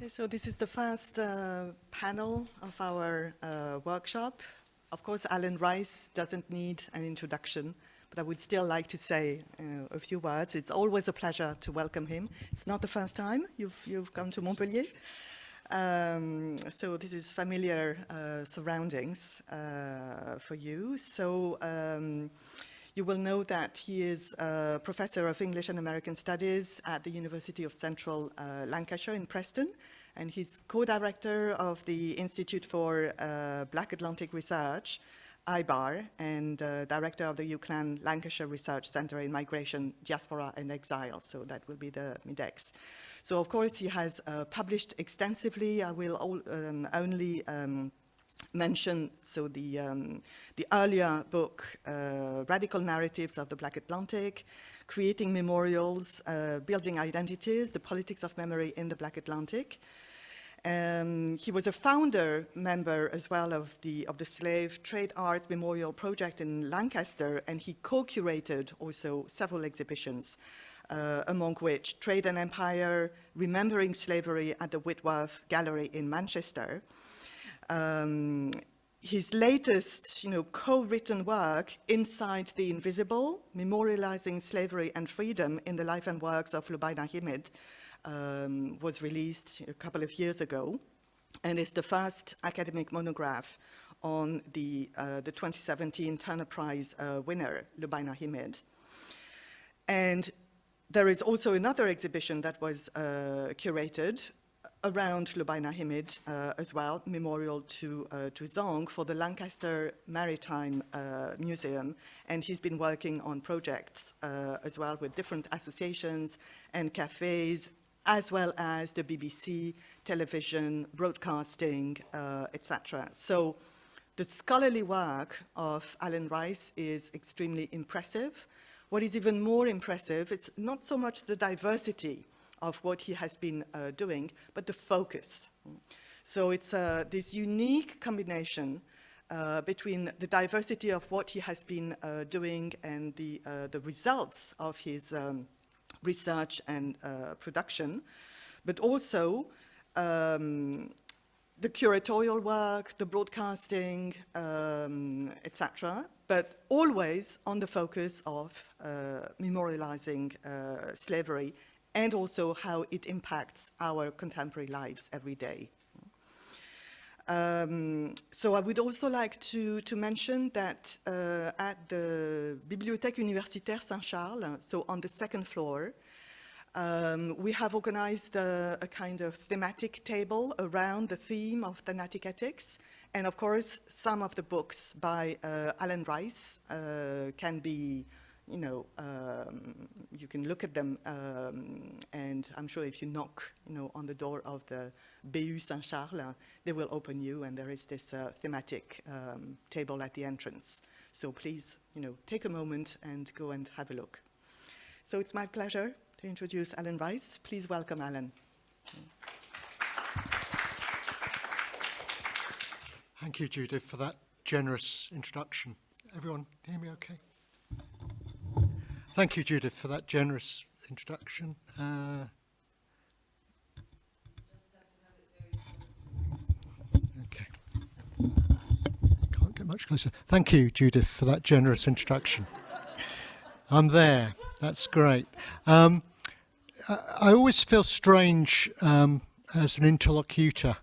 Okay, so this is the first panel of our workshop. Of course, Alan Rice doesn't need an introduction, but I would still like to say a few words. It's always a pleasure to welcome him. It's not the first time you've come to Montpellier. So this is familiar surroundings for you. So you will know that he is a professor of English and American Studies at the University of Central Lancashire in Preston, and he's co-director of the Institute for Black Atlantic Research, IBAR, and director of the UCLan Lancashire Research Centre in Migration, Diaspora and Exile, so that will be the MIDEX. So of course he has published extensively. I will only mention the earlier book, Radical Narratives of the Black Atlantic, Creating Memorials, Building Identities, The Politics of Memory in the Black Atlantic. He was a founder member as well of the Slave Trade Arts Memorial Project in Lancaster, and he co-curated also several exhibitions, among which Trade and Empire, Remembering Slavery at the Whitworth Gallery in Manchester. His latest, co-written work, Inside the Invisible, Memorializing Slavery and Freedom in the Life and Works of Laban Heed, was released a couple of years ago, and is the first academic monograph on the 2017 Turner Prize winner, Laban Heed. And there is also another exhibition that was curated around Laban Heed as well, memorial to Zong, for the Lancaster Maritime Museum, and he's been working on projects as well with different associations and cafes, as well as the BBC, television, broadcasting, etc. So the scholarly work of Alan Rice is extremely impressive. What is even more impressive, it's not so much the diversity of what he has been doing, but the focus. So it's this unique combination between the diversity of what he has been doing and the results of his research and production, but also the curatorial work, the broadcasting, etc., but always on the focus of memorializing slavery, and also how it impacts our contemporary lives every day. So I would also like to mention that at the Bibliothèque Universitaire Saint-Charles, so on the second floor, we have organized a kind of thematic table around the theme of Thanatic ethics. And of course, some of the books by Alan Rice can be, you can look at them, and I'm sure if you knock, on the door of the BU Saint-Charles, they will open you, and there is this thematic table at the entrance. So please, take a moment and go and have a look. So it's my pleasure to introduce Alan Rice. Please welcome Alan. Thank you, Judith, for that generous introduction. Everyone, hear me okay? Thank you, Judith, for that generous introduction. Okay. Can't get much closer. Thank you, Judith, for that generous introduction. I'm there. That's great. I always feel strange as an interlocutor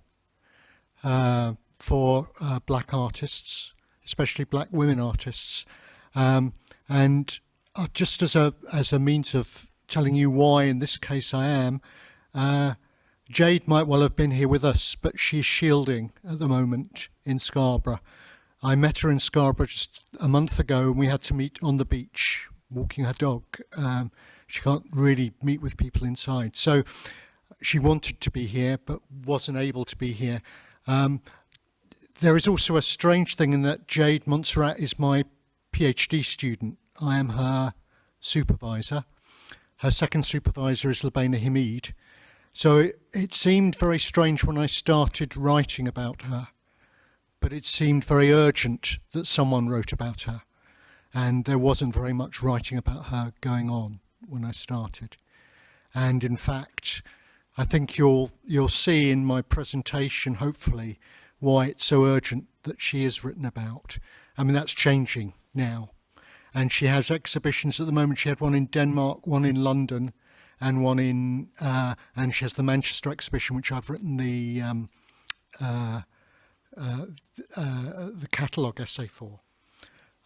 for black artists, especially black women artists, and just as a means of telling you why in this case I am, Jade might well have been here with us, but she's shielding at the moment in Scarborough. I met her in Scarborough just a month ago, and we had to meet on the beach, walking her dog. She can't really meet with people inside, so she wanted to be here but wasn't able to be here. There is also a strange thing in that Jade Montserrat is my PhD student. I am her supervisor. Her second supervisor is Laban Heed. So it seemed very strange when I started writing about her, but it seemed very urgent that someone wrote about her. And there wasn't very much writing about her going on when I started. And in fact, I think you'll see in my presentation, hopefully, why it's so urgent that she is written about. I mean, that's changing now. And she has exhibitions at the moment. She had one in Denmark, one in London, and one in, and she has the Manchester exhibition, which I've written the catalogue essay for.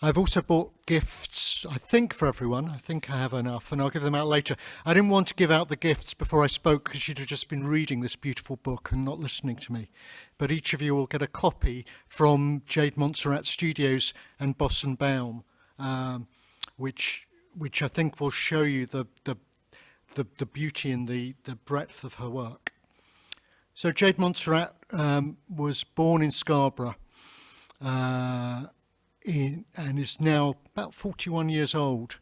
I've also bought gifts, I think, for everyone. I think I have enough, and I'll give them out later. I didn't want to give out the gifts before I spoke because you'd have just been reading this beautiful book and not listening to me. But each of you will get a copy from Jade Montserrat Studios and Boss and Baum, which I think will show you the beauty and the breadth of her work. So Jade Montserrat was born in Scarborough, and is now about 41 years old,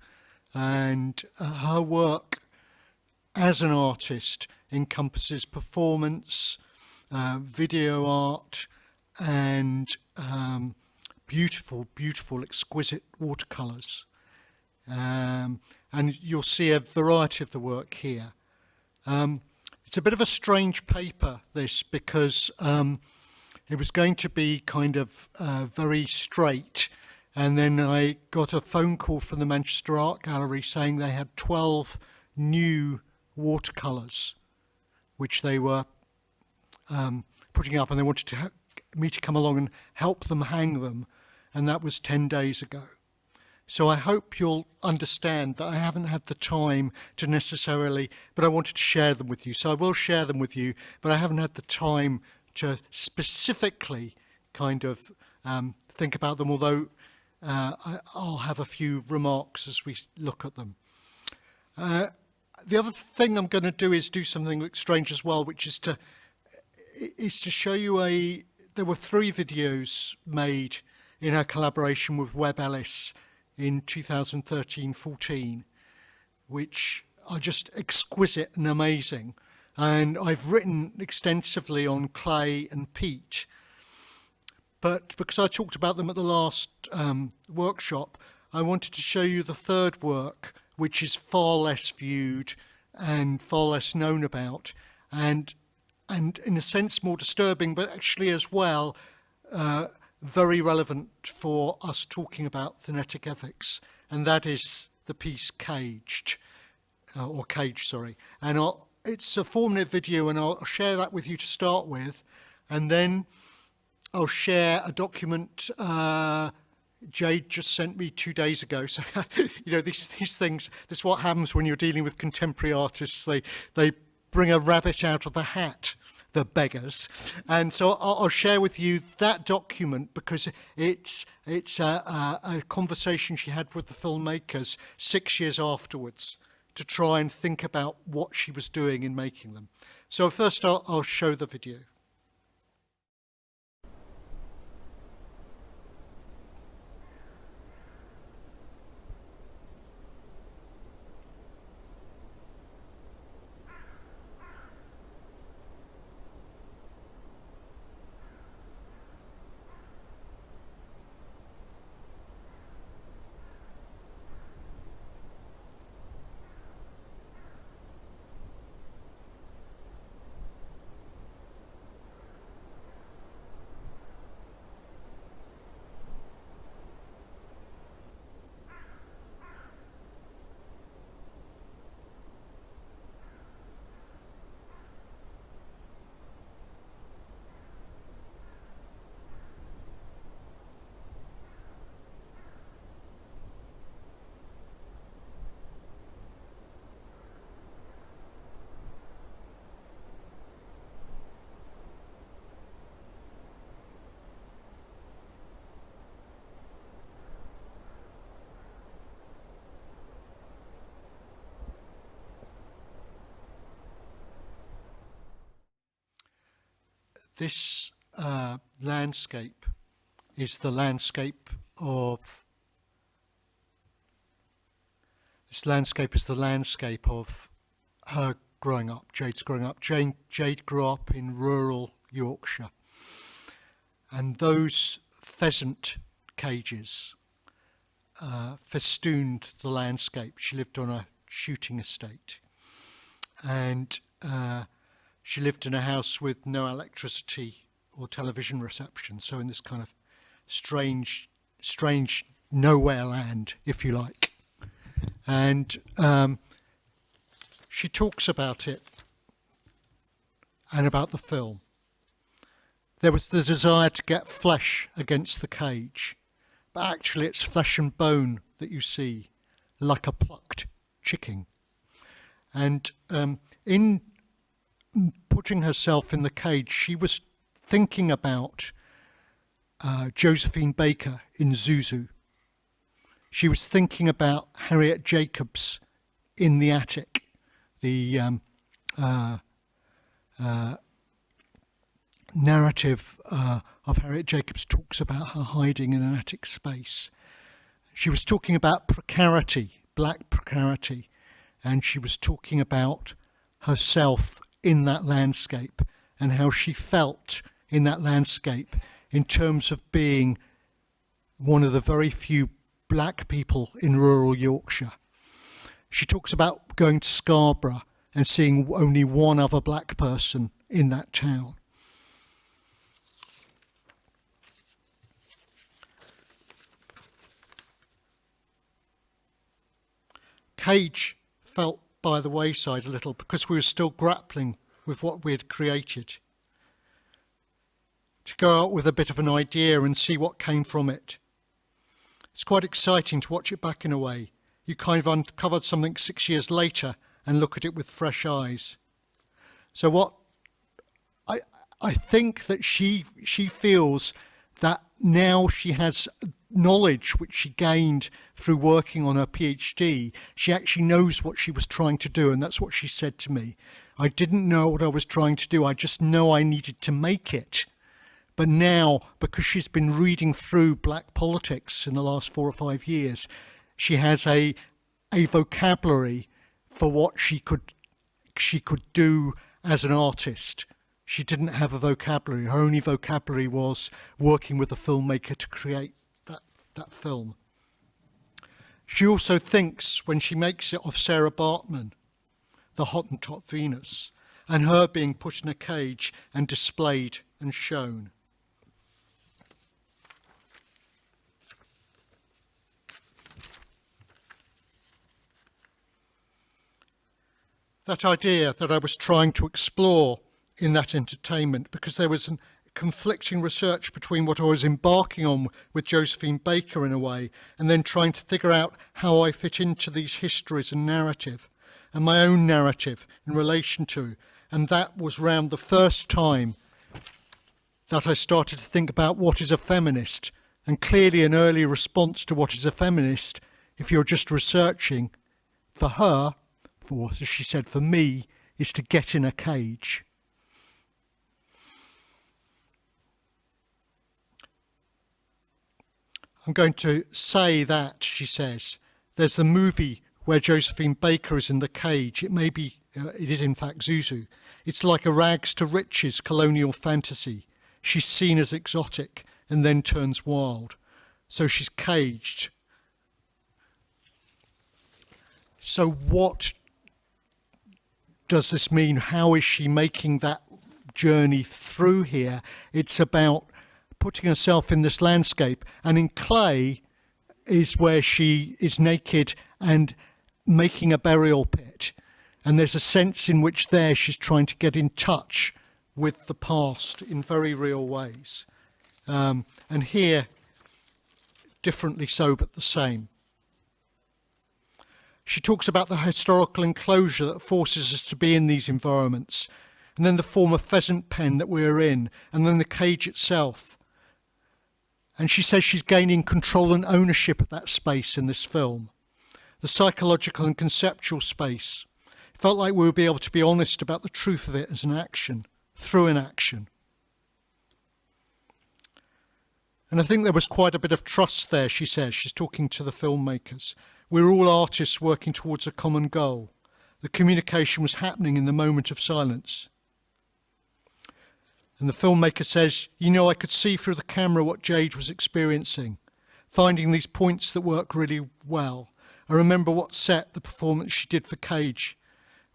and her work as an artist encompasses performance, video art, and beautiful, exquisite watercolours. And you'll see a variety of the work here. It's a bit of a strange paper, this, because it was going to be kind of very straight, and then I got a phone call from the Manchester Art Gallery saying they had 12 new watercolours which they were putting up, and they wanted me to come along and help them hang them, and that was 10 days ago. So I hope you'll understand that I haven't had the time to necessarily, but I wanted to share them with you. So I will share them with you, but I haven't had the time to specifically kind of think about them, although I'll have a few remarks as we look at them. The other thing I'm going to do is do something strange as well, which is to show you there were 3 videos made in our collaboration with Webb Ellis in 2013-14, which are just exquisite and amazing. And I've written extensively on clay and peat, but because I talked about them at the last workshop, I wanted to show you the third work, which is far less viewed and far less known about, and in a sense more disturbing, but actually as well very relevant for us talking about Thanatic ethics, and that is the piece Cage, and it's a 4-minute video, and I'll share that with you to start with, and then I'll share a document Jade just sent me 2 days ago. So, you know, these things, this is what happens when you're dealing with contemporary artists. They bring a rabbit out of the hat, the beggars. And so I'll share with you that document because it's a conversation she had with the filmmakers 6 years afterwards to try and think about what she was doing in making them. So first I'll show the video. This landscape is the landscape of her growing up, Jade's growing up. Jade grew up in rural Yorkshire, and those pheasant cages festooned the landscape. She lived on a shooting estate, and she lived in a house with no electricity or television reception, so in this kind of strange nowhere land, if you like. And she talks about it and about the film. There was the desire to get flesh against the cage, but actually it's flesh and bone that you see, like a plucked chicken. And in putting herself in the cage, she was thinking about Josephine Baker in Zuzu. She was thinking about Harriet Jacobs in The Attic, the narrative of Harriet Jacobs talks about her hiding in an attic space. She was talking about precarity, black precarity, and she was talking about herself in that landscape and how she felt in that landscape in terms of being one of the very few black people in rural Yorkshire. She talks about going to Scarborough and seeing only one other black person in that town. Cage felt by the wayside a little because we were still grappling with what we had created. To go out with a bit of an idea and see what came from it. It's quite exciting to watch it back in a way. You kind of uncovered something 6 years later and look at it with fresh eyes. So what I think that she feels that now she has knowledge which she gained through working on her PhD. She actually knows what she was trying to do, and that's what she said to me. I didn't know what I was trying to do, I just know I needed to make it. But now, because she's been reading through black politics in the last 4 or 5 years, she has a vocabulary for what she could do as an artist. She didn't have a vocabulary. Her only vocabulary was working with a filmmaker to create that film. She also thinks, when she makes it, of Sarah Bartman, the Hottentot Venus, and her being put in a cage and displayed and shown. That idea that I was trying to explore in that entertainment, because there was an conflicting research between what I was embarking on with Josephine Baker in a way, and then trying to figure out how I fit into these histories and narrative, and my own narrative in relation to. And that was round the first time that I started to think about what is a feminist, and clearly an early response to what is a feminist, if you're just researching, for her, for, as she said, for me, is to get in a cage. I'm going to say that, she says, there's the movie where Josephine Baker is in the cage. It may be, it is in fact Zuzu. It's like a rags to riches colonial fantasy. She's seen as exotic and then turns wild. So she's caged. So what does this mean? How is she making that journey through here? It's about putting herself in this landscape, and in clay is where she is naked and making a burial pit. And there's a sense in which there she's trying to get in touch with the past in very real ways. And here, differently so, but the same. She talks about the historical enclosure that forces us to be in these environments, and then the form of pheasant pen that we're in, and then the cage itself. And she says she's gaining control and ownership of that space in this film, the psychological and conceptual space. It felt like we would be able to be honest about the truth of it as an action, through an action. And I think there was quite a bit of trust there, she says. She's talking to the filmmakers. We're all artists working towards a common goal. The communication was happening in the moment of silence. And the filmmaker says, you know, I could see through the camera what Jade was experiencing, finding these points that work really well. I remember what set the performance she did for Cage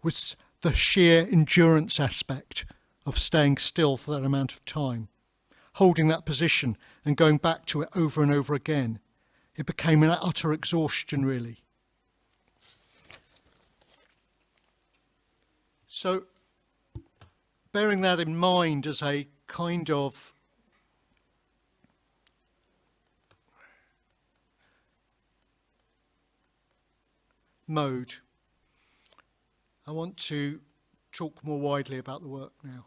was the sheer endurance aspect of staying still for that amount of time, holding that position and going back to it over and over again. It became an utter exhaustion, really. So, bearing that in mind as a kind of mode, I want to talk more widely about the work now.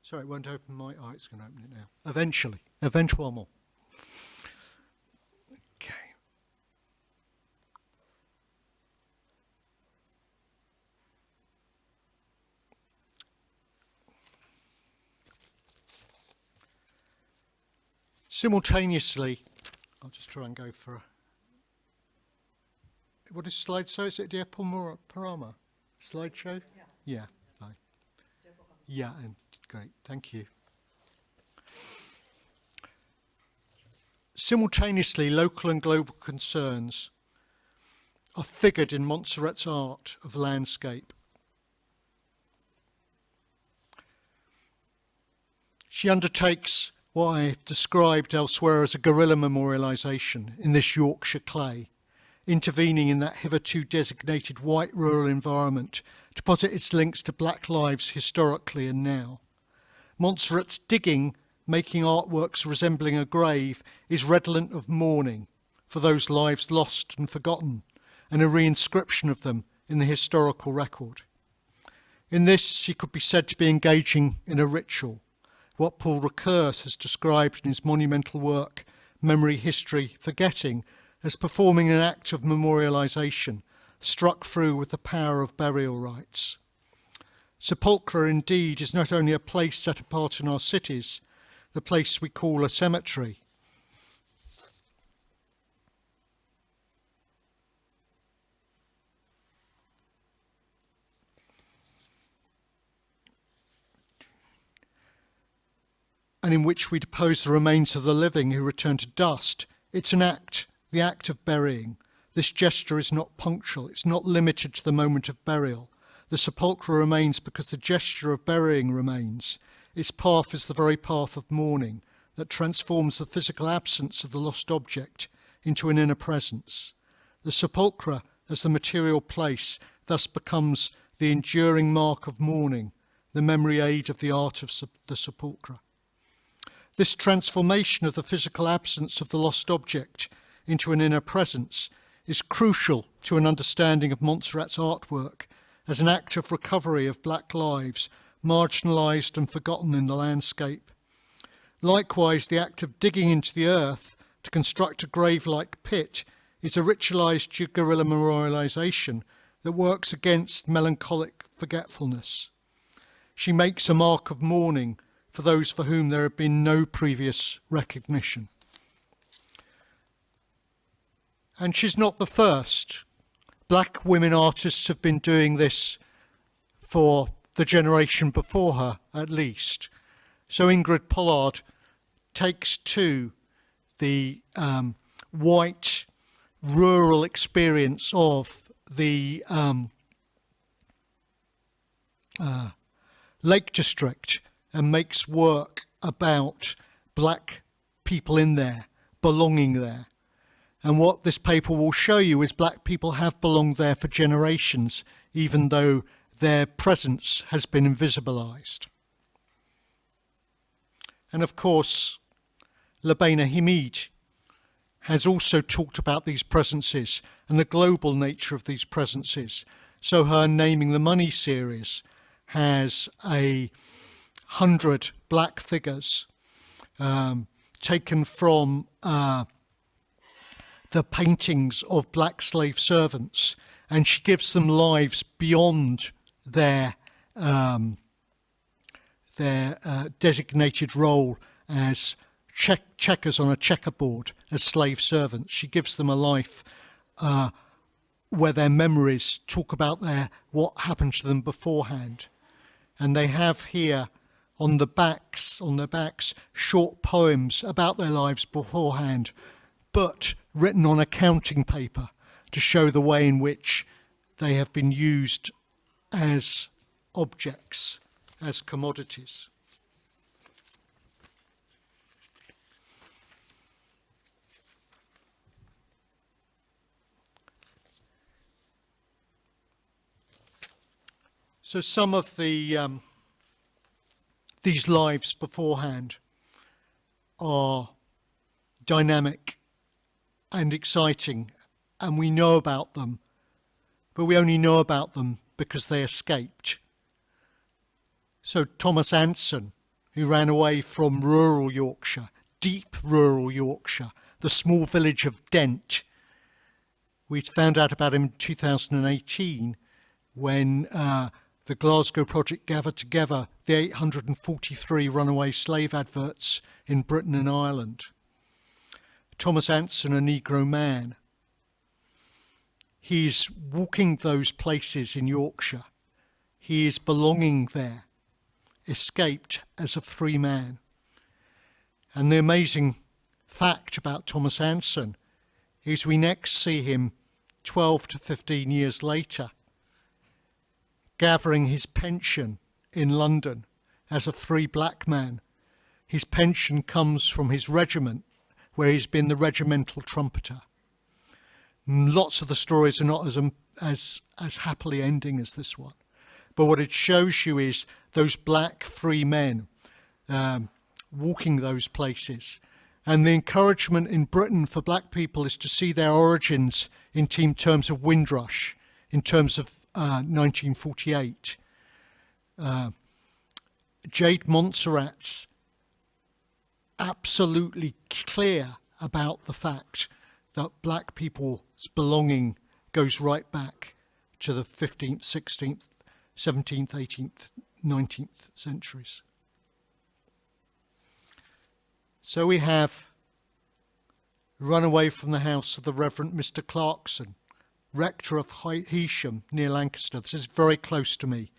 Sorry, it won't open my... Oh, it's going to open it now. Eventually. Eventuellement. Okay. Simultaneously, I'll just try and go for a... What is slideshow? Is it diaporama? Slideshow? Yeah, fine. Yeah, and great, thank you. Simultaneously, local and global concerns are figured in Montserrat's art of landscape. She undertakes what I've described elsewhere as a guerrilla memorialisation in this Yorkshire clay, intervening in that hitherto designated white rural environment to posit its links to black lives historically and now. Montserrat's digging, making artworks resembling a grave, is redolent of mourning for those lives lost and forgotten, and a reinscription of them in the historical record. In this, she could be said to be engaging in a ritual, what Paul Ricoeur has described in his monumental work, Memory, History, Forgetting, as performing an act of memorialisation, struck through with the power of burial rites. Sepulchre, indeed, is not only a place set apart in our cities, the place we call a cemetery. And in which we depose the remains of the living who return to dust. It's an act, the act of burying. This gesture is not punctual, it's not limited to the moment of burial. The sepulchre remains because the gesture of burying remains. Its path is the very path of mourning that transforms the physical absence of the lost object into an inner presence. The sepulchre, as the material place, thus becomes the enduring mark of mourning, the memory aid of the art of the sepulchre. This transformation of the physical absence of the lost object into an inner presence is crucial to an understanding of Montserrat's artwork as an act of recovery of black lives, marginalised and forgotten in the landscape. Likewise, the act of digging into the earth to construct a grave-like pit is a ritualised guerrilla memorialisation that works against melancholic forgetfulness. She makes a mark of mourning for those for whom there had been no previous recognition. And she's not the first. Black women artists have been doing this for the generation before her, at least. So Ingrid Pollard takes to the white rural experience of the Lake District and makes work about black people in there, belonging there. And what this paper will show you is black people have belonged there for generations, even though their presence has been invisibilised. And of course, Laban Heed has also talked about these presences and the global nature of these presences. So her Naming the Money series has 100 black figures taken from the paintings of black slave servants, and she gives them lives beyond their designated role as checkers on a checkerboard, as slave servants. She gives them a life where their memories talk about what happened to them beforehand. And they have here on their backs, short poems about their lives beforehand, but written on a counting paper to show the way in which they have been used as objects, as commodities. So some of these lives beforehand are dynamic and exciting, and we know about them, but we only know about them because they escaped. So Thomas Anson, who ran away from rural Yorkshire, deep rural Yorkshire, the small village of Dent. We found out about him in 2018 when the Glasgow Project gathered together the 843 runaway slave adverts in Britain and Ireland. Thomas Anson, a Negro man, he's walking those places in Yorkshire. He is belonging there, escaped as a free man. And the amazing fact about Thomas Anson is we next see him 12 to 15 years later, gathering his pension in London as a free black man. His pension comes from his regiment, where he's been the regimental trumpeter. Lots of the stories are not as happily ending as this one. But what it shows you is those black free men walking those places. And the encouragement in Britain for black people is to see their origins in terms of Windrush, in terms of 1948. Jade Montserrat's absolutely clear about the fact that black people's belonging goes right back to the 15th, 16th, 17th, 18th, 19th centuries. So we have run away from the house of the Reverend Mr. Clarkson, rector of Heysham near Lancaster. This is very close to me.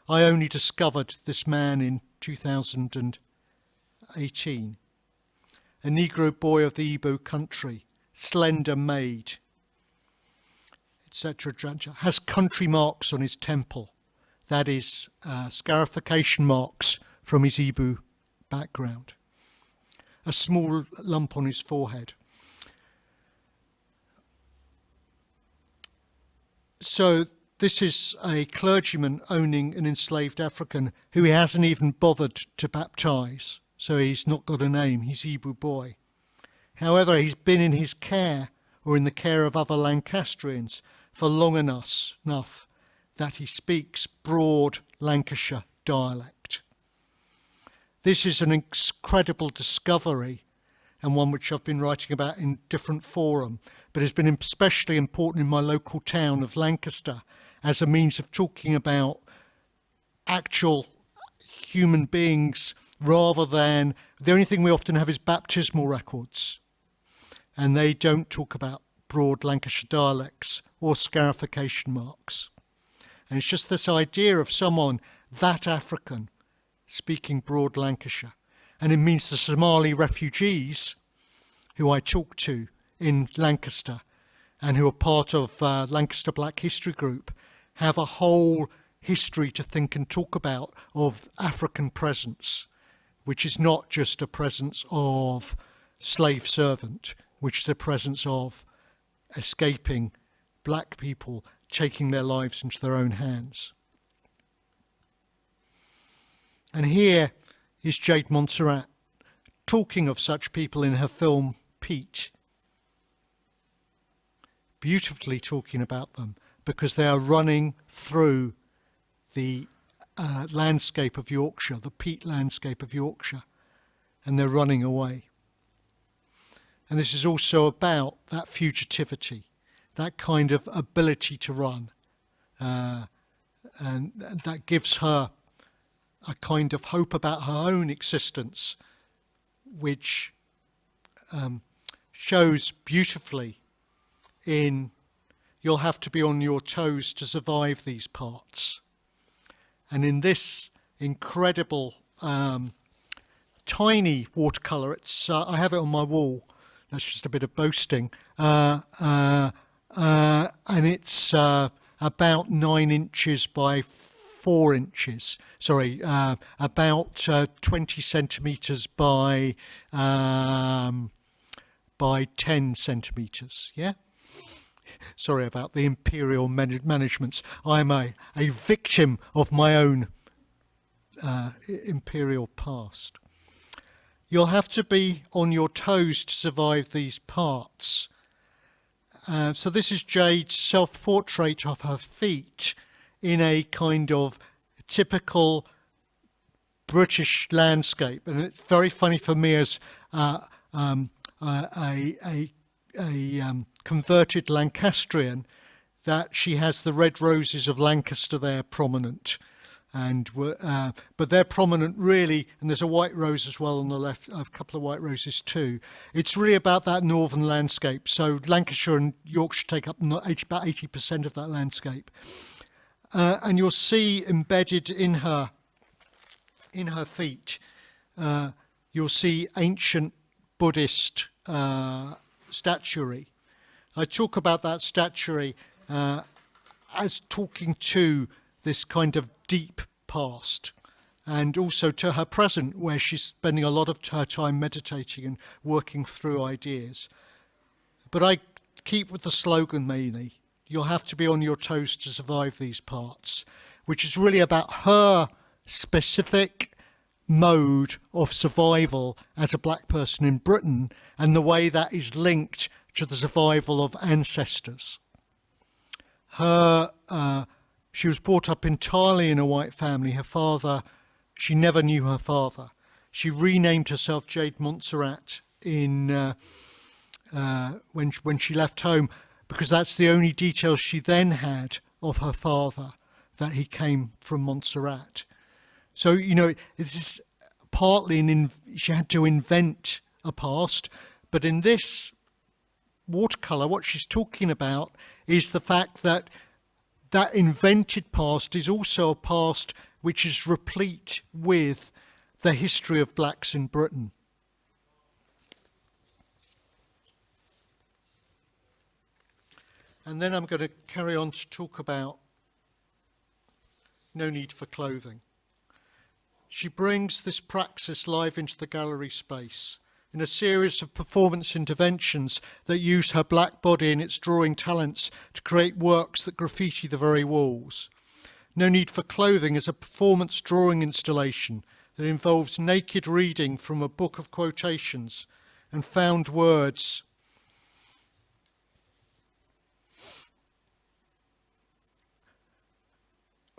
I only discovered this man in 2018. A Negro boy of the Igbo country, slender made, etc., has country marks on his temple. That is scarification marks from his Igbo background. A small lump on his forehead. So this is a clergyman owning an enslaved African who he hasn't even bothered to baptize. So he's not got a name, he's Igbo boy. However, he's been in his care or in the care of other Lancastrians for long enough that he speaks broad Lancashire dialect. This is an incredible discovery and one which I've been writing about in different forums, but has been especially important in my local town of Lancaster as a means of talking about actual human beings rather than the only thing we often have is baptismal records, and they don't talk about broad Lancashire dialects or scarification marks. And it's just this idea of someone that African speaking broad Lancashire. And it means the Somali refugees who I talked to in Lancaster and who are part of Lancaster Black History Group have a whole history to think and talk about of African presence, which is not just a presence of slave servant, which is a presence of escaping black people taking their lives into their own hands. And here is Jade Montserrat talking of such people in her film Pete, beautifully talking about them because they are running through the landscape of Yorkshire, the peat landscape of Yorkshire, and they're running away. And this is also about that fugitivity, that kind of ability to run, and that gives her a kind of hope about her own existence, which shows beautifully in you'll have to be on your toes to survive these parts. And in this incredible tiny watercolour. It's I have it on my wall. That's just a bit of boasting. And it's about 9 inches by 4 inches. Sorry, about 20 centimetres by 10 centimetres. Yeah. Sorry about the imperial managements. I'm a victim of my own imperial past. You'll have to be on your toes to survive these parts. So this is Jade's self-portrait of her feet in a kind of typical British landscape. And it's very funny for me as a converted Lancastrian that she has the red roses of Lancaster there prominent. And but they're prominent really, and there's a white rose as well on the left, a couple of white roses too. It's really about that northern landscape. So Lancashire and Yorkshire take up about 80% of that landscape. And you'll see embedded in her feet, you'll see ancient Buddhist statuary. I talk about that statuary as talking to this kind of deep past, and also to her present, where she's spending a lot of her time meditating and working through ideas. But I keep with the slogan mainly, you'll have to be on your toes to survive these parts, which is really about her specific mode of survival as a black person in Britain, and the way that is linked to the survival of ancestors. She was brought up entirely in a white family. Her father, she never knew her father. She renamed herself Jade Montserrat when she left home, because that's the only details she then had of her father, that he came from Montserrat. So, this is partly she had to invent a past, but in this watercolour, what she's talking about is the fact that that invented past is also a past which is replete with the history of blacks in Britain. And then I'm going to carry on to talk about no need for clothing. She brings this praxis live into the gallery space in a series of performance interventions that use her black body and its drawing talents to create works that graffiti the very walls. No Need for Clothing is a performance drawing installation that involves naked reading from a book of quotations and found words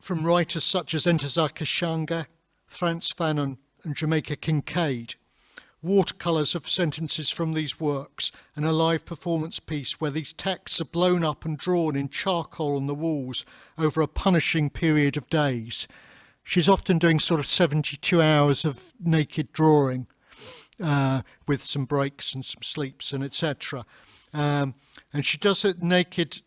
from writers such as Ntozake Shange, Frantz Fanon and Jamaica Kincaid. Watercolours of sentences from these works, and a live performance piece where these texts are blown up and drawn in charcoal on the walls over a punishing period of days. She's often doing sort of 72 hours of naked drawing with some breaks and some sleeps and etc. And she does it naked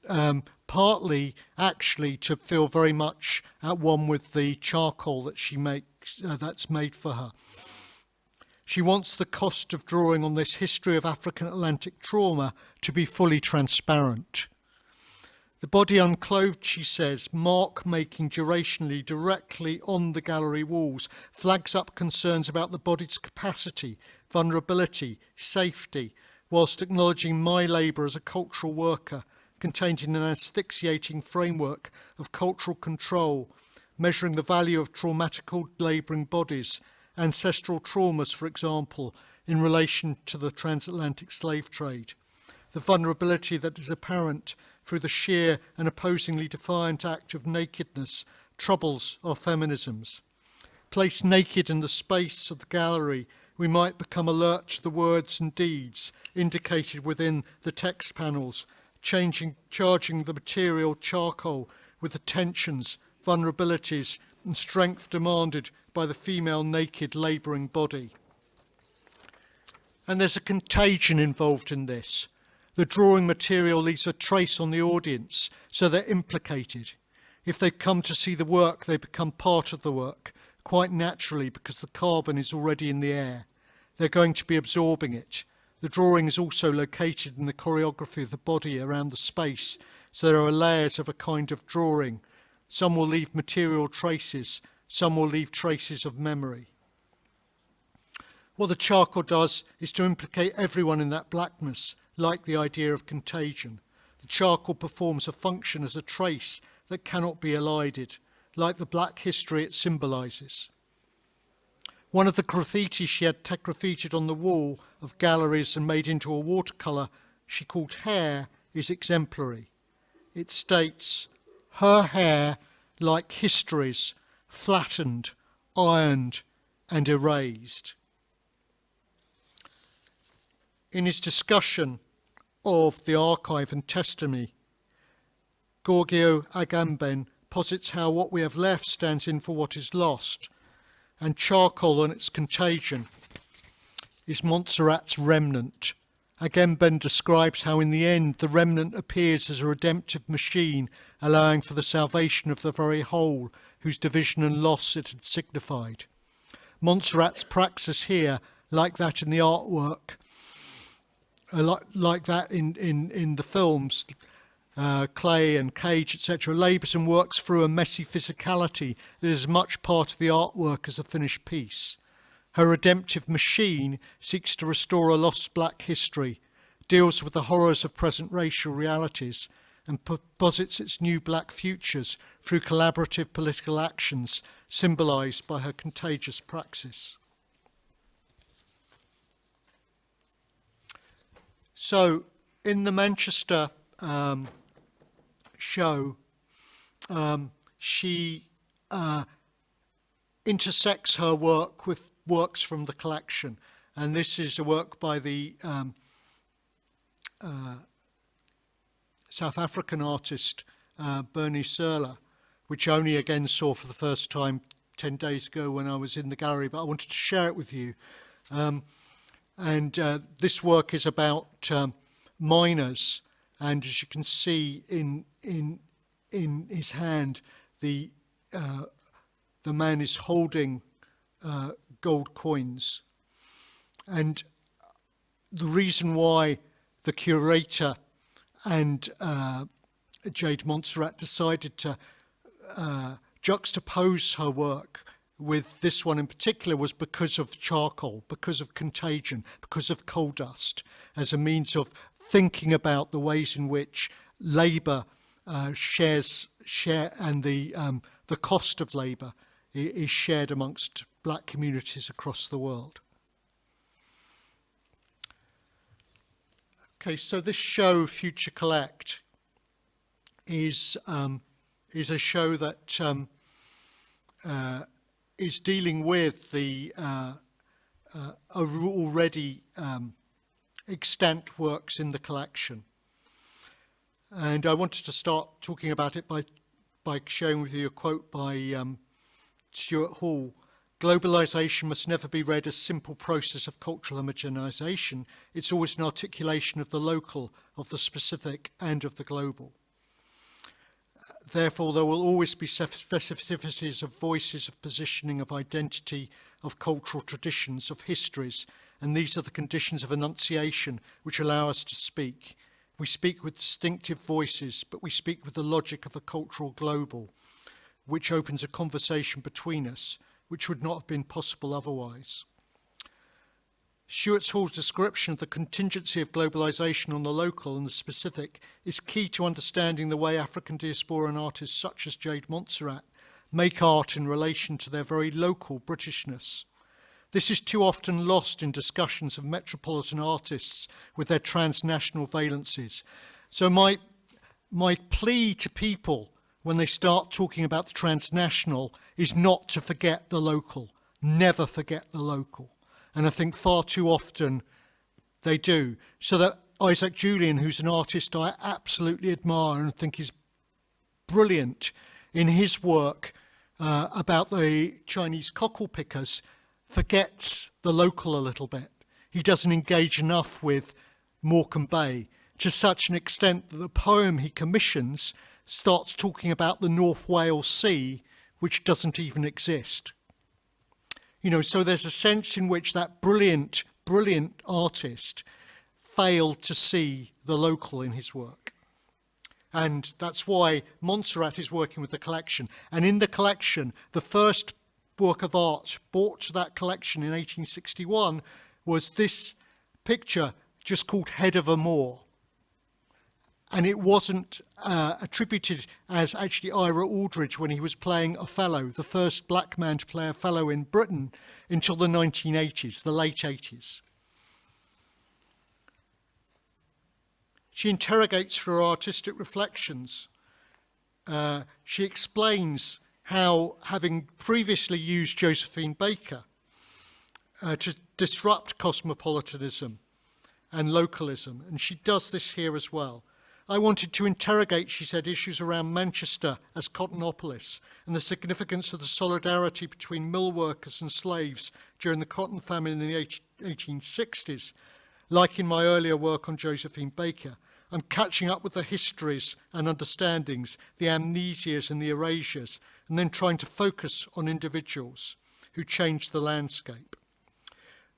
partly actually to feel very much at one with the charcoal that she makes, that's made for her. She wants the cost of drawing on this history of African Atlantic trauma to be fully transparent. The body unclothed, she says, mark making durationally directly on the gallery walls, flags up concerns about the body's capacity, vulnerability, safety, whilst acknowledging my labour as a cultural worker, contained in an asphyxiating framework of cultural control, measuring the value of traumatical labouring bodies, ancestral traumas, for example, in relation to the transatlantic slave trade, the vulnerability that is apparent through the sheer and opposingly defiant act of nakedness, troubles our feminisms. Placed naked in the space of the gallery, we might become alert to the words and deeds indicated within the text panels, charging the material charcoal with the tensions, vulnerabilities and strength demanded by the female naked labouring body. And there's a contagion involved in this. The drawing material leaves a trace on the audience, so they're implicated. If they come to see the work, they become part of the work, quite naturally because the carbon is already in the air. They're going to be absorbing it. The drawing is also located in the choreography of the body around the space, so there are layers of a kind of drawing. Some will leave material traces, some will leave traces of memory. What the charcoal does is to implicate everyone in that blackness, like the idea of contagion. The charcoal performs a function as a trace that cannot be elided, like the black history it symbolises. One of the graffiti she had graffitied on the wall of galleries and made into a watercolour she called Hair is exemplary. It states, "Her hair, like histories, flattened, ironed and erased." In his discussion of the archive and testimony, Giorgio Agamben posits how what we have left stands in for what is lost, and charcoal and its contagion is Montserrat's remnant. Agamben describes how in the end the remnant appears as a redemptive machine, allowing for the salvation of the very whole whose division and loss it had signified. Montserrat's praxis here, like that in the artwork, like that in the films, Clay and Cage, etc., labours and works through a messy physicality that is as much part of the artwork as a finished piece. Her redemptive machine seeks to restore a lost black history, deals with the horrors of present racial realities, and posits its new black futures through collaborative political actions symbolised by her contagious praxis. So, in the Manchester show, she intersects her work with works from the collection, and this is a work by the South African artist Bernie Serler, which I only again saw for the first time 10 days ago when I was in the gallery, but I wanted to share it with you. This work is about miners, and as you can see in his hand, the man is holding gold coins. And the reason why the curator and Jade Montserrat decided to juxtapose her work with this one in particular was because of charcoal, because of contagion, because of coal dust, as a means of thinking about the ways in which labour share and the cost of labour is shared amongst black communities across the world. Okay, so this show, Future Collect, is a show that is dealing with the already extant works in the collection. And I wanted to start talking about it by sharing with you a quote by Stuart Hall. "Globalization must never be read as a simple process of cultural homogenization. It's always an articulation of the local, of the specific, and of the global. Therefore, there will always be specificities of voices, of positioning, of identity, of cultural traditions, of histories, and these are the conditions of enunciation which allow us to speak. We speak with distinctive voices, but we speak with the logic of a cultural global, which opens a conversation between us, which would not have been possible otherwise." Stuart Hall's description of the contingency of globalization on the local and the specific is key to understanding the way African diasporan artists such as Jade Montserrat make art in relation to their very local Britishness. This is too often lost in discussions of metropolitan artists with their transnational valencies. So my plea to people when they start talking about the transnational is not to forget the local. Never forget the local. And I think far too often they do. So that Isaac Julian, who's an artist I absolutely admire and think is brilliant in his work about the Chinese cockle pickers, forgets the local a little bit. He doesn't engage enough with Morecambe Bay to such an extent that the poem he commissions starts talking about the North Wales Sea, which doesn't even exist. So there's a sense in which that brilliant artist failed to see the local in his work. And that's why Montserrat is working with the collection. And in the collection, the first work of art brought to that collection in 1861 was this picture just called Head of a Moor. And it wasn't attributed as actually Ira Aldridge when he was playing Othello, the first black man to play Othello in Britain, until the 1980s, the late 80s. She interrogates through her artistic reflections. She explains how, having previously used Josephine Baker to disrupt cosmopolitanism and localism, and she does this here as well. I wanted to interrogate, she said, issues around Manchester as Cottonopolis and the significance of the solidarity between mill workers and slaves during the cotton famine in the 1860s. Like in my earlier work on Josephine Baker, I'm catching up with the histories and understandings, the amnesias and the erasures, and then trying to focus on individuals who changed the landscape.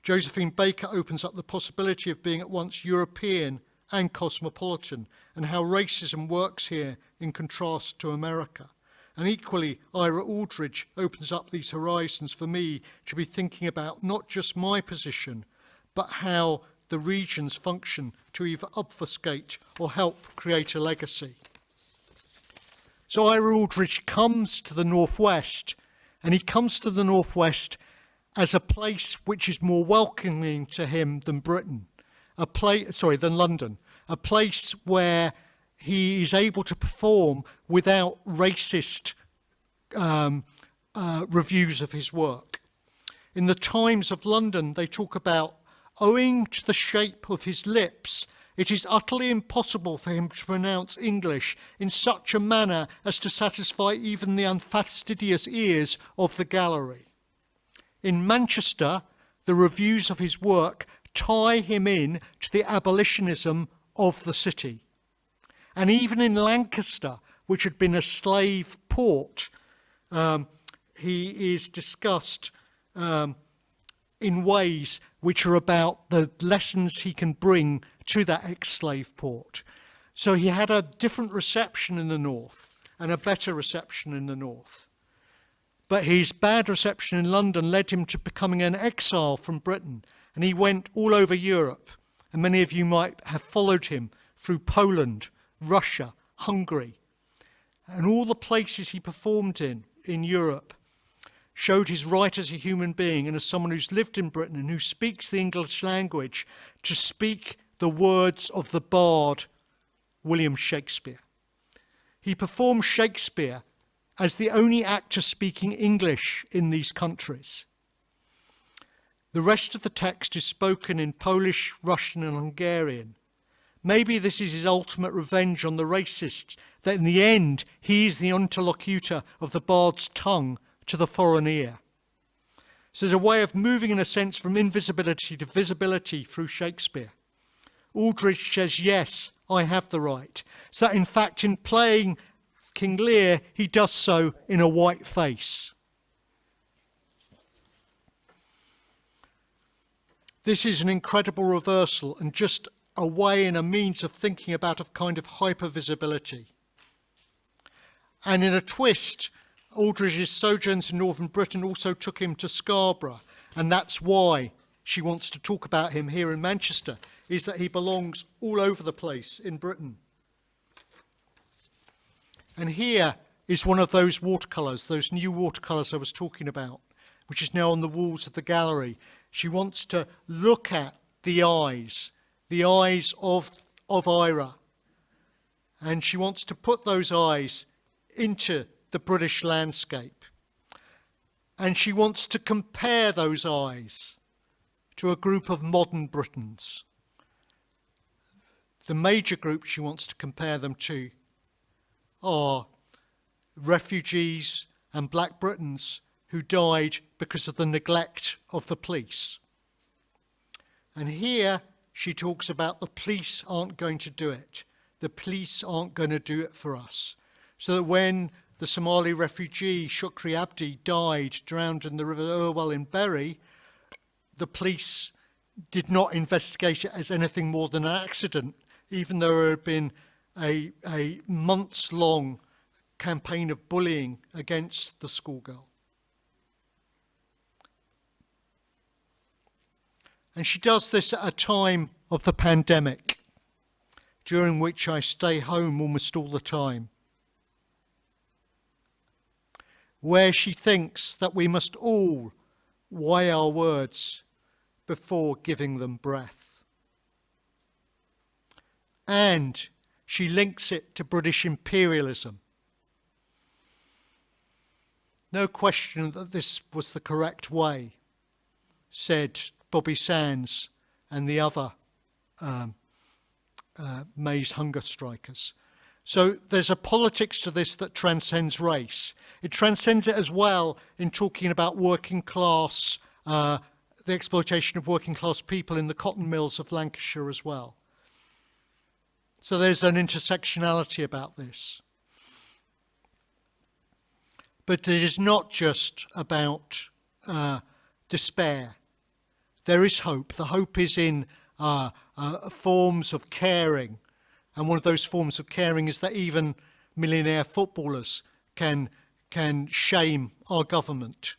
Josephine Baker opens up the possibility of being at once European and cosmopolitan, and how racism works here in contrast to America. And equally, Ira Aldridge opens up these horizons for me to be thinking about not just my position, but how the regions function to either obfuscate or help create a legacy. So Ira Aldridge comes to the Northwest, and he comes to the Northwest as a place which is more welcoming to him than Britain, than London, a place where he is able to perform without racist reviews of his work. In the Times of London, they talk about, owing to the shape of his lips, it is utterly impossible for him to pronounce English in such a manner as to satisfy even the unfastidious ears of the gallery. In Manchester, the reviews of his work tie him in to the abolitionism of the city. And even in Lancaster, which had been a slave port, he is discussed in ways which are about the lessons he can bring to that ex-slave port. So he had a different reception in the north and a better reception in the north. But his bad reception in London led him to becoming an exile from Britain, and he went all over Europe. And many of you might have followed him through Poland, Russia, Hungary, and all the places he performed in Europe showed his right as a human being and as someone who's lived in Britain and who speaks the English language to speak the words of the bard William Shakespeare. He performed Shakespeare as the only actor speaking English in these countries. The rest of the text is spoken in Polish, Russian and Hungarian. Maybe this is his ultimate revenge on the racists, that in the end he is the interlocutor of the bard's tongue to the foreign ear. So there's a way of moving, in a sense, from invisibility to visibility through Shakespeare. Aldridge says, yes, I have the right. So that in fact in playing King Lear, he does so in a white face. This is an incredible reversal and just a way and a means of thinking about a kind of hypervisibility. And in a twist, Aldridge's sojourns in northern Britain also took him to Scarborough, and that's why she wants to talk about him here in Manchester, is that he belongs all over the place in Britain. And here is one of those watercolours, those new watercolours I was talking about, which is now on the walls of the gallery. She wants to look at the eyes of Ira, and she wants to put those eyes into the British landscape. And she wants to compare those eyes to a group of modern Britons. The major group she wants to compare them to are refugees and Black Britons who died because of the neglect of the police. And here she talks about the police aren't going to do it. The police aren't going to do it for us. So that when the Somali refugee Shukri Abdi died drowned in the River Irwell in Bury, the police did not investigate it as anything more than an accident, even though there had been a months-long campaign of bullying against the schoolgirl. And she does this at a time of the pandemic, during which I stay home almost all the time, where she thinks that we must all weigh our words before giving them breath. And she links it to British imperialism. No question that this was the correct way, said Bobby Sands and the other May's hunger strikers. So there's a politics to this that transcends race. It transcends it as well in talking about working class, the exploitation of working class people in the cotton mills of Lancashire as well. So there's an intersectionality about this. But it is not just about despair. There is hope. The hope is in forms of caring. And one of those forms of caring is that even millionaire footballers can shame our government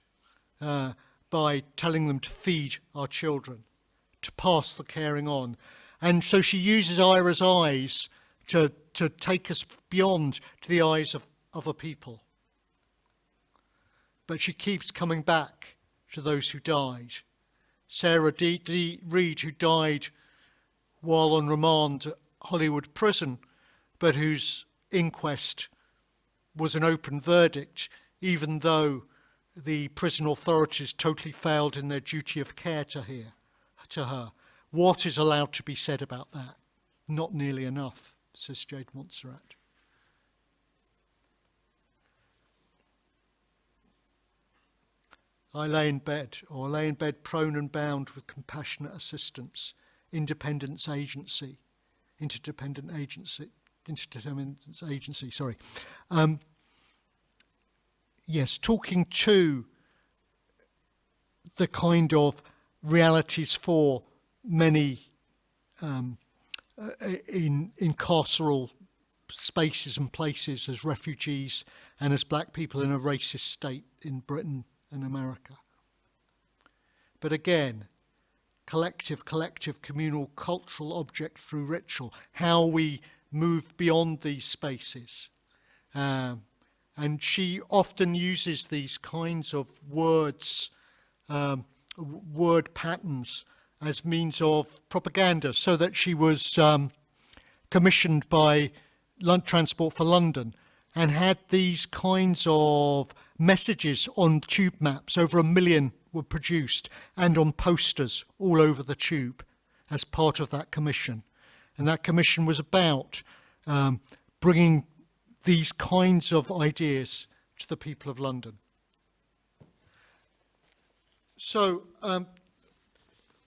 by telling them to feed our children, to pass the caring on. And so she uses Ira's eyes to take us beyond to the eyes of other people. But she keeps coming back to those who died. Sarah Reid, who died while on remand at Hollywood Prison, but whose inquest was an open verdict, even though the prison authorities totally failed in their duty of care to her. What is allowed to be said about that? Not nearly enough, says Jade Montserrat. I lay in bed prone and bound with compassionate assistance, interdependence agency, sorry. Yes, talking to the kind of realities for many in carceral spaces and places as refugees and as black people in a racist state in Britain and America. But again, collective, communal, cultural object through ritual, how we move beyond these spaces. And she often uses these kinds of words, word patterns, as means of propaganda, so that she was commissioned by Transport for London and had these kinds of messages on tube maps. Over 1 million were produced, and on posters all over the tube as part of that commission. And that commission was about bringing these kinds of ideas to the people of London. So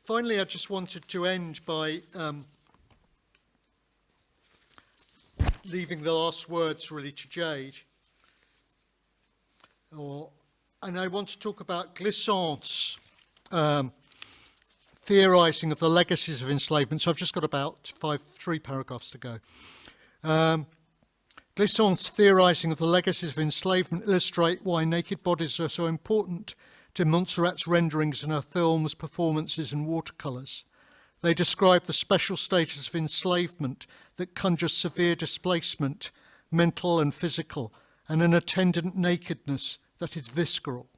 finally, I just wanted to end by leaving the last words really to Jade. And I want to talk about Glissant's theorizing of the legacies of enslavement. So I've just got about 3 paragraphs to go. Glissant's theorizing of the legacies of enslavement illustrate why naked bodies are so important to Montserrat's renderings in her films, performances and watercolours. They describe the special status of enslavement that conjures severe displacement, mental and physical, and an attendant nakedness that is visceral.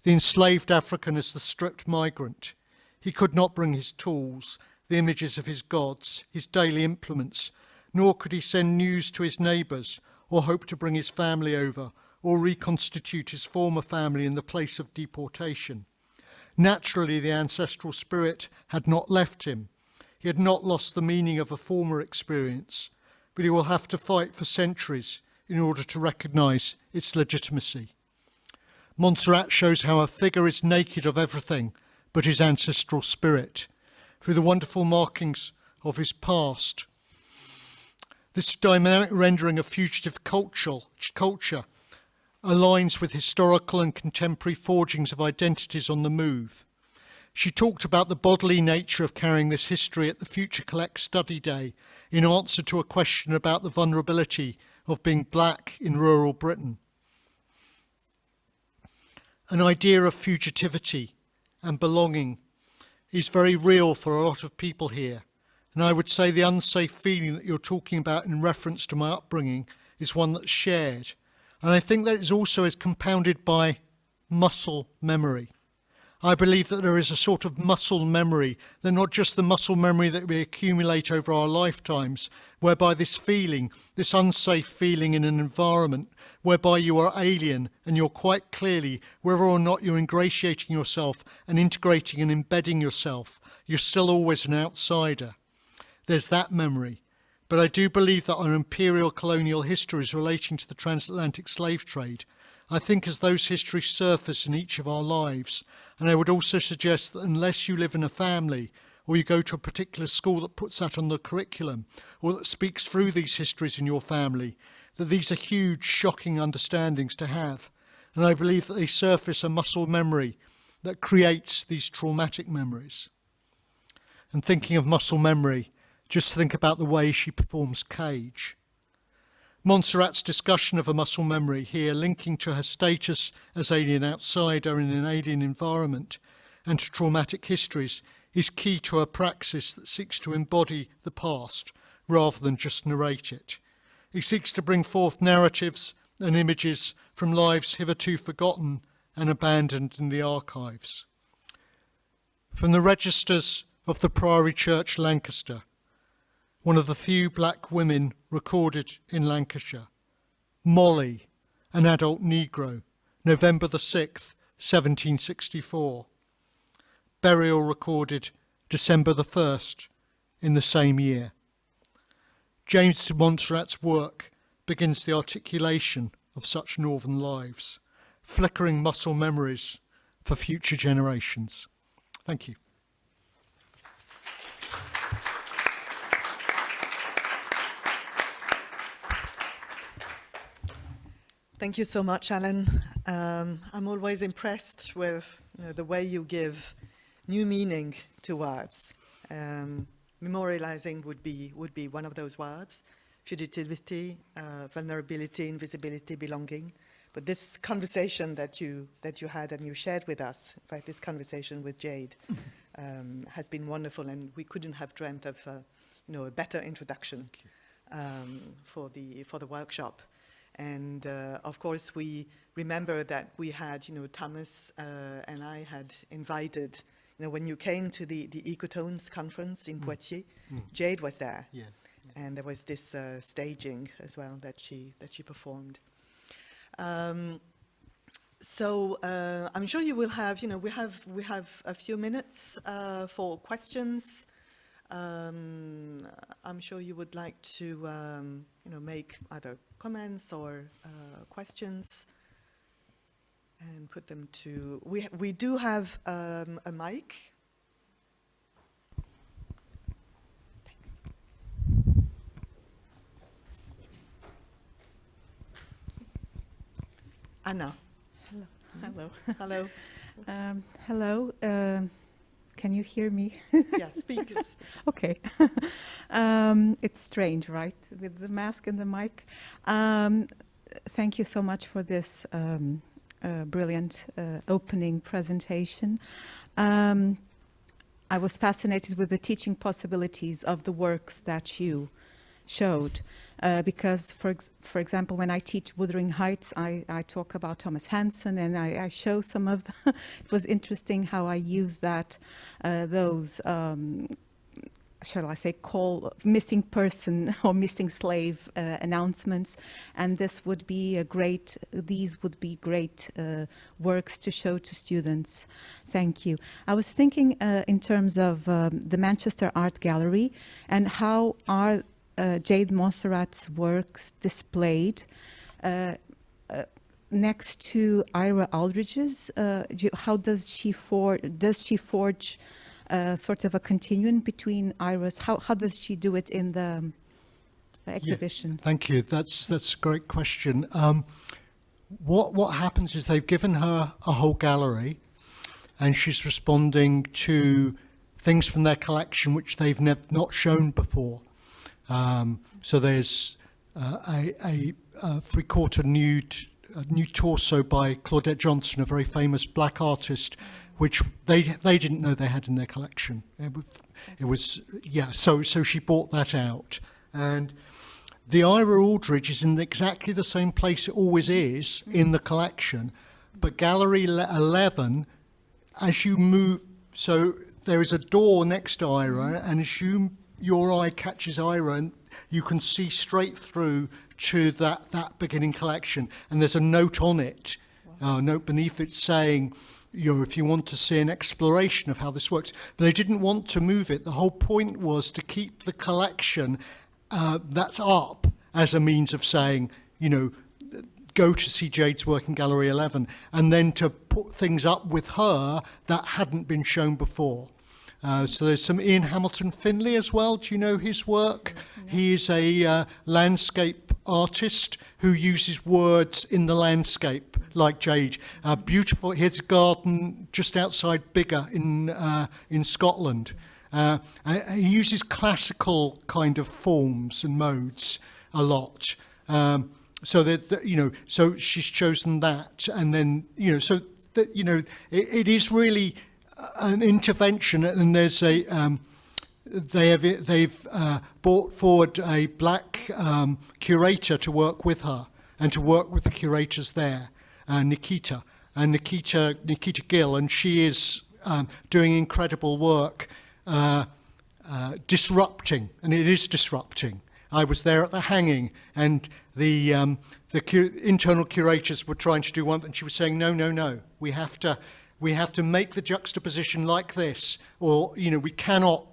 The enslaved African is the stripped migrant. He could not bring his tools, the images of his gods, his daily implements, nor could he send news to his neighbours, or hope to bring his family over, or reconstitute his former family in the place of deportation. Naturally, the ancestral spirit had not left him. He had not lost the meaning of a former experience, but he will have to fight for centuries in order to recognise its legitimacy. Montserrat shows how a figure is naked of everything but his ancestral spirit, through the wonderful markings of his past. This dynamic rendering of fugitive culture aligns with historical and contemporary forgings of identities on the move. She talked about the bodily nature of carrying this history at the Future Collect Study Day in answer to a question about the vulnerability of being black in rural Britain. An idea of fugitivity and belonging is very real for a lot of people here. And I would say the unsafe feeling that you're talking about in reference to my upbringing is one that's shared. And I think that it also is compounded by muscle memory. I believe that there is a sort of muscle memory, that not just the muscle memory that we accumulate over our lifetimes, whereby this feeling, this unsafe feeling in an environment whereby you are alien and you're quite clearly, whether or not you're ingratiating yourself and integrating and embedding yourself, you're still always an outsider. There's that memory. But I do believe that our imperial colonial histories relating to the transatlantic slave trade, I think as those histories surface in each of our lives, and I would also suggest that unless you live in a family or you go to a particular school that puts that on the curriculum or that speaks through these histories in your family, that these are huge, shocking understandings to have. And I believe that they surface a muscle memory that creates these traumatic memories. And thinking of muscle memory, just think about the way she performs Cage. Montserrat's discussion of a muscle memory here, linking to her status as alien outsider in an alien environment and to traumatic histories, is key to her praxis that seeks to embody the past rather than just narrate it. It seeks to bring forth narratives and images from lives hitherto forgotten and abandoned in the archives. From the registers of the Priory Church, Lancaster, one of the few black women recorded in Lancashire. Molly, an adult Negro, November the 6th, 1764. Burial recorded December the 1st in the same year. James Montserrat's work begins the articulation of such northern lives, flickering muscle memories for future generations. Thank you. Thank you so much, Alan. I'm always impressed with the way you give new meaning to words. Memorializing would be one of those words. Fugitivity, vulnerability, invisibility, belonging. But this conversation that you had and you shared with us, in fact, this conversation with Jade, has been wonderful, and we couldn't have dreamt of a better introduction for the workshop. And of course, we remember that we had, Thomas and I had invited, when you came to the Ecotones conference in Poitiers, Jade was there. Yeah. And there was this staging as well that she performed. So I'm sure you will have, we have a few minutes for questions. I'm sure you would like to, make either comments or questions and put them to. We do have a mic. Thanks. Anna. Hello. Hello. Hello. Can you hear me? Yeah, speak. Okay. It's strange, right? With the mask and the mic. Thank you so much for this brilliant opening presentation. I was fascinated with the teaching possibilities of the works that you showed. Because, for example, when I teach Wuthering Heights, I talk about Thomas Hanson, and I show some of the it was interesting how I use that, those, shall I say, missing person or missing slave announcements, and these would be great works to show to students. Thank you. I was thinking in terms of the Manchester Art Gallery, and how are Jade Montserrat's works displayed next to Ira Aldridge's. How does she forge sort of a continuum between Ira's? How does she do it in the exhibition? Yeah, thank you. That's a great question. what happens is they've given her a whole gallery, and she's responding to things from their collection which they've not shown before. So there's a three-quarter nude torso by Claudette Johnson, a very famous black artist, which they didn't know they had in their collection. It was so she bought that out. And the Ira Aldridge is in exactly the same place it always is in the collection, but Gallery 11, as you move, so there is a door next to Ira, and as your eye catches Ira, and you can see straight through to that beginning collection, and there's a note on it, a note beneath it saying, if you want to see an exploration of how this works. But they didn't want to move it. The whole point was to keep the collection that's up as a means of saying, go to see Jade's work in Gallery 11, and then to put things up with her that hadn't been shown before. So there's some Ian Hamilton Finlay as well. Do you know his work? Mm-hmm. He is a landscape artist who uses words in the landscape, like Jade. Beautiful. He has a garden just outside Biggar in Scotland. He uses classical kind of forms and modes a lot. So that so she's chosen that, and then so that it is really an intervention, and there's they've brought forward a black curator to work with her and to work with the curators there, Nikita Gill, and she is doing incredible work, disrupting, and it is disrupting. I was there at the hanging, and the internal curators were trying to do one, and she was saying, no, we have to make the juxtaposition like this, or we cannot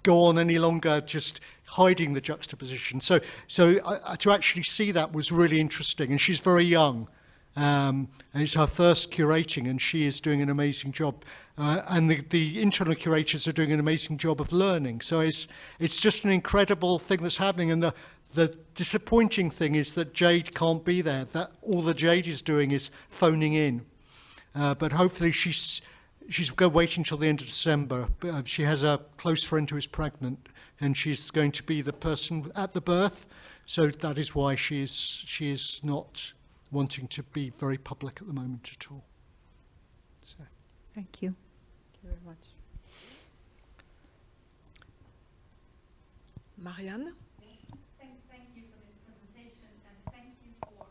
go on any longer just hiding the juxtaposition. So to actually see that was really interesting, and she's very young, and it's her first curating, and she is doing an amazing job, and the internal curators are doing an amazing job of learning. So it's just an incredible thing that's happening, and the disappointing thing is that Jade can't be there. That all that Jade is doing is phoning in. But hopefully she's going to wait until the end of December. She has a close friend who is pregnant, and she's going to be the person at the birth. So that is why she is not wanting to be very public at the moment at all. So. Thank you. Thank you very much. Marianne? Thank you for this presentation, and thank you for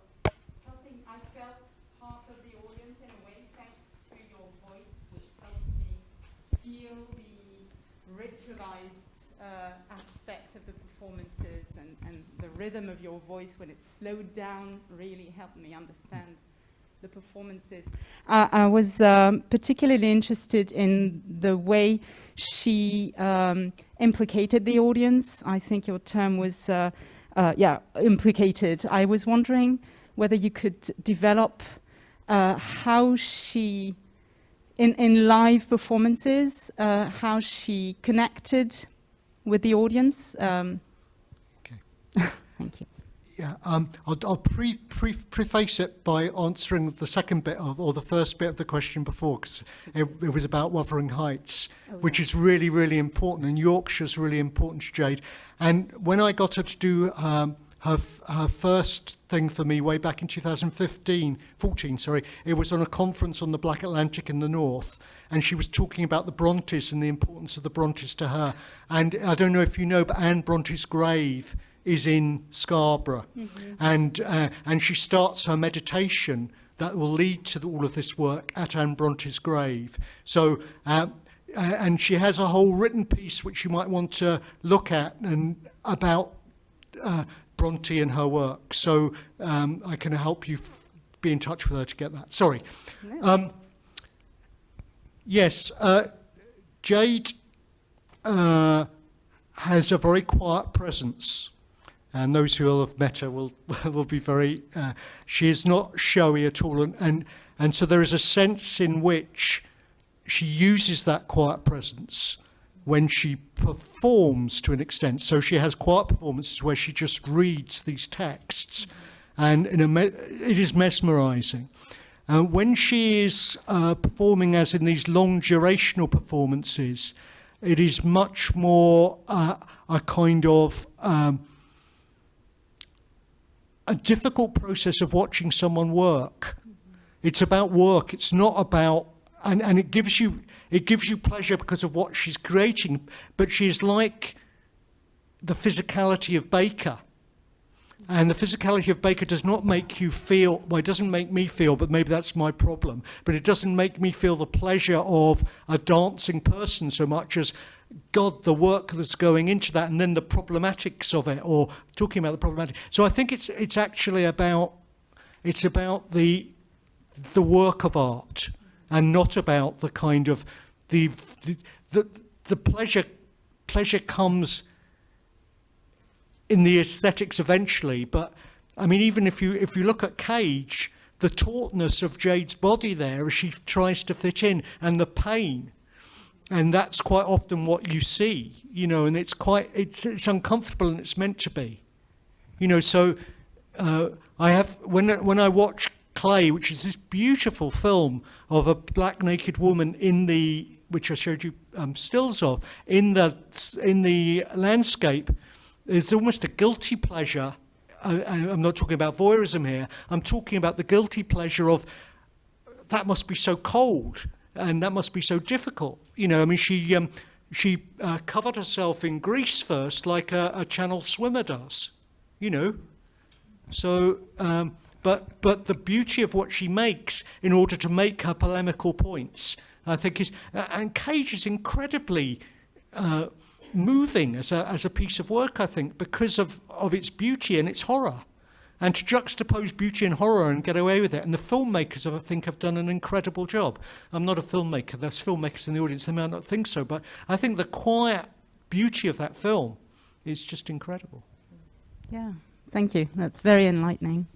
helping. I felt part of the audience in a way, thanks to your voice, which helped me feel the ritualized aspect of the performances, and the rhythm of your voice when it's slowed down really helped me understand the performances. I was particularly interested in the way she implicated the audience. I think your term was, implicated. I was wondering whether you could develop how she, in live performances, how she connected with the audience. Okay. Thank you. Yeah, I'll preface it by answering the second bit or the first bit of the question before, because it was about Wuthering Heights, which is really, really important, and Yorkshire's really important to Jade. And when I got her to do her first thing for me way back in 2014, it was on a conference on the Black Atlantic in the North, and she was talking about the Brontes and the importance of the Brontes to her. And I don't know if you know, but Anne Bronte's grave is in Scarborough, and she starts her meditation that will lead to all of this work at Anne Bronte's grave. So, and she has a whole written piece which you might want to look at and about Bronte and her work. So I can help you be in touch with her to get that. Sorry. No. Yes, Jade has a very quiet presence. And those who will have met her will be very. She is not showy at all, and so there is a sense in which she uses that quiet presence when she performs to an extent. So she has quiet performances where she just reads these texts, and it is mesmerising. When she is performing, as in these long durational performances, it is much more a kind of a difficult process of watching someone work. It's about work. It's not about, and it gives you pleasure because of what she's creating. But she's like the physicality of Baker. And the physicality of Baker does not make you feel, well, it doesn't make me feel, but maybe that's my problem, but it doesn't make me feel the pleasure of a dancing person so much as, God, the work that's going into that, and then the problematics of it, or talking about the problematic. So I think it's actually about, it's about the work of art, and not about the kind of, the pleasure comes in the aesthetics eventually, but I mean, even if you look at Cage, the tautness of Jade's body there as she tries to fit in, and the pain, and that's quite often what you see, you know, and it's uncomfortable, and it's meant to be, you know. So I have, when I watch Clay, which is this beautiful film of a black naked woman which I showed you stills of, in the landscape. It's almost a guilty pleasure. I'm not talking about voyeurism here. I'm talking about the guilty pleasure of, that must be so cold and that must be so difficult. You know, I mean, she covered herself in grease first, like a channel swimmer does. You know, so but the beauty of what she makes in order to make her polemical points, I think is, and Cage is incredibly moving as a piece of work, I think, because of its beauty and its horror, and to juxtapose beauty and horror and get away with it. And the filmmakers, I think, have done an incredible job. I'm not a filmmaker. There's filmmakers in the audience. They might not think so, but I think the quiet beauty of that film is just incredible. Yeah, thank you. That's very enlightening.